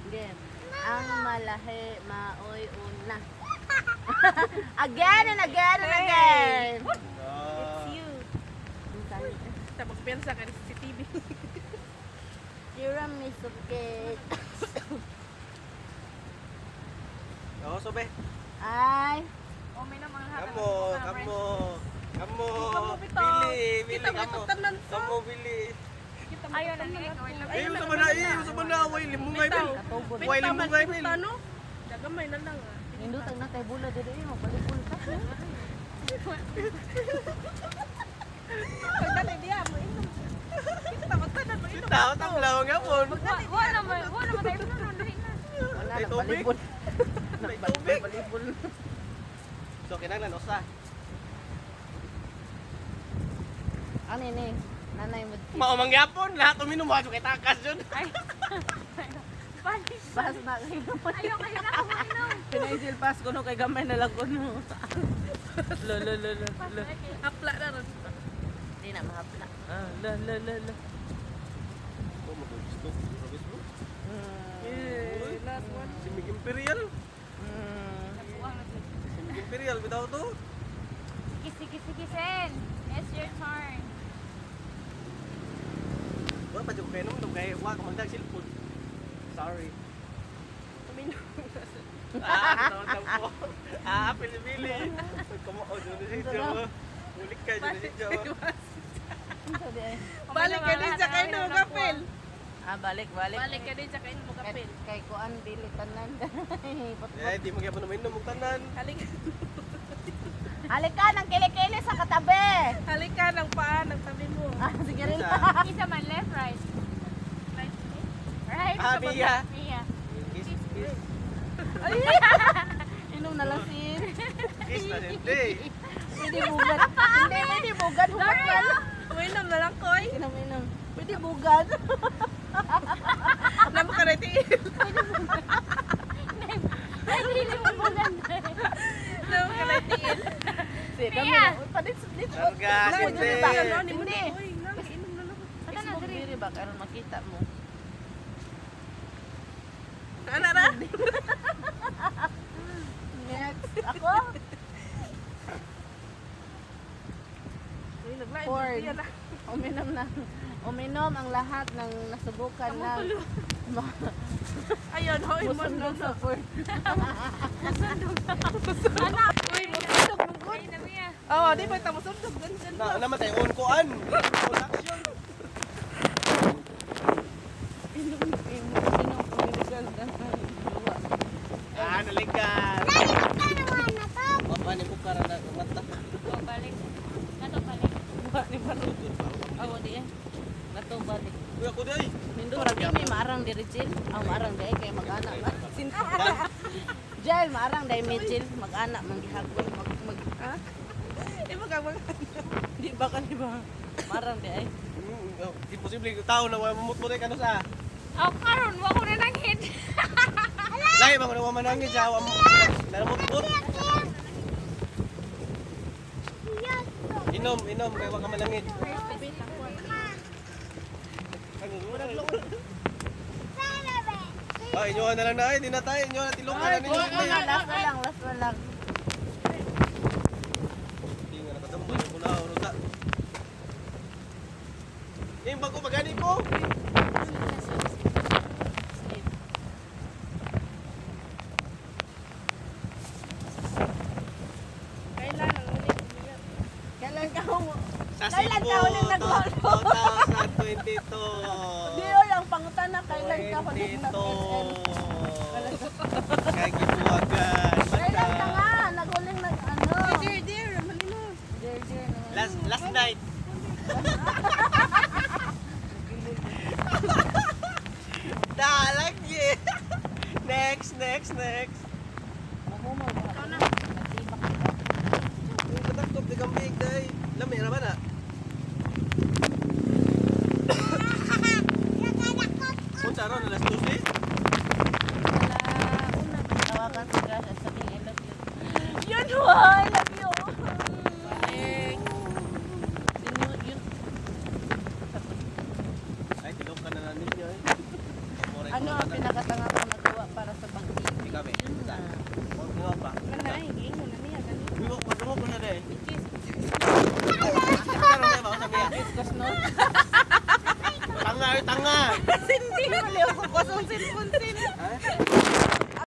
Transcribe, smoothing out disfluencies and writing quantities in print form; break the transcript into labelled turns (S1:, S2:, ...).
S1: Again. Ang malahi, maoy, una. Again and again and again.
S2: It's you.
S3: Kita magpensa ka sa TV.
S1: Tiramisu cake.
S2: Oo, sobe.
S1: Ay.
S3: O, may naman
S2: Kamu. Bili,
S3: Kita
S2: kamu.
S3: tanan sa.
S2: Kamu bili.
S3: Ayaw na ni ikaw.
S2: Ayaw sa mana, way limunggay bil. Way limunggay bil.
S3: Dagamay na lang ah.
S1: Nindutag na tayo bula dito yun. Balik-bula ka.
S3: Pagdali diya mo inom. Kita magtanan mo inom.
S2: Tao tablaw nga po.
S3: Wala mo tayo puno dali na.
S1: Wala
S2: May
S1: na
S2: tubig.
S1: balibol.
S2: May tubig.
S1: Balibol.
S2: So kinahanglan usa.
S1: Ano yun eh? Nanay mo.
S2: Mao mangyapon lahat uminom wa kay takas jud.
S3: Ay. Balik.
S1: Bas na kayo.
S3: Ayaw na ako inom.
S1: Pinaisil pas ko no kay gamay na lang ko no. Lo.
S3: Apla na ron.
S1: Hindi na mahapla.
S2: Oh, mag-gusto. Rabis mo.
S3: Last one.
S2: Si Mig Imperial. Si Mig Imperial bitaw to.
S3: Sige, Sen. It's your turn.
S2: Wa pa jud ko kainom dum kay wa ko magdag cellphone. Sorry. Tampo. Pili-pili. Como o dun si Jo. Ulik ka dun si Jo.
S3: Balik ka din sa kayo no, kapil.
S1: Balik.
S3: Balik ka din sa kayo mo, kapil.
S1: Kay kuan dili tanan.
S2: Eh di mo gyapon uminom og tanan.
S1: Halik ka ng kilikili sa katabi.
S3: Halik ka ng paa ng tabi mo.
S1: Sige rin.
S3: Isa man left, right. Right.
S2: Mia.
S3: Mia.
S2: Kiss.
S1: Inom na lang sin.
S2: Kiss na hindi.
S1: Pwede bugad. Hindi, pwede bugad. Huwag man.
S3: Uminom na lang, Koy.
S1: Inom. Pwede bugad.
S3: Alam ka rin, Tiil.
S1: Pwede mo bugad.
S3: Alam ka rin, Tiil.
S1: Sige, kami. Padit.
S2: Larga hindi.
S1: Hindi.
S3: Inom na lang.
S1: Ano na diri ba karon makita mo?
S3: Ano na?
S1: Next. Ako? Ford. Uminom ang lahat ng nasubukan na
S3: Ayun, hoy,
S1: musundog sa Ford.
S3: Anak! Uy, musundog mong good. Oo, di ba ito musundog?
S2: Na namatay on ko an. Action.
S1: Inom ang illegal na
S2: Nalikan. Papa ni buka ra na mata.
S3: Balik. Nato balik.
S1: buka ni baludod. Awo di eh. Nato balik.
S2: Uy ako day.
S1: Nindo ra kini maarang diri Jill. Maarang dai kay mag-anak na. Jill maarang dai mi Jill mag-anak man gihagol mag
S3: Ha? Magagawag.
S1: di ba kanima. Maarang dai.
S2: Di posible tao na wa mamutmut kay kano sa.
S3: Oh, karon wa ko na nanghid.
S2: Lahi ba ko manangin sa wa mo. Naramutmut. Inom kay wa ka manangin. Ay, inyo na lang na ay, di na tayo, inyo na tilungan na ninyo.
S1: Last na lang.
S2: Hindi nga nakatambol ko na, Rosa. Yung bago magani ko.
S1: Kailan ka mo?
S2: Sa
S1: Kailan
S2: Cebu,
S1: ka ulit naglolo?
S2: 2022.
S1: Di o yung pangutana kailan ka ulit
S2: 22. Kay gibuwagan.
S1: Kailan ka nga? Naguling ano?
S3: Dear, malino.
S1: Dear naman.
S2: Last night. Lagi. Next.
S1: Mamumag.
S3: Ikaw na.
S1: Nagsibak ka.
S2: Yung kataktop di kambing day. Lami ra ba na? Punta ron alas 12.
S1: Tawagan si Crush at sabihin I love you. Yun ho! I love you!
S3: Balik.
S1: Yun.
S2: Ay, tilong ka na ninyo eh.
S1: Ano ang pinakatanga ko na
S3: Ay, giingon na niya kanina.
S2: Biwak madungog ko na deh.
S1: Kiss.
S2: Ano na ba sabi?
S1: Kiss ko no.
S2: Tanga.
S1: Sindi mo leo ko kusong sin.
S2: Ha?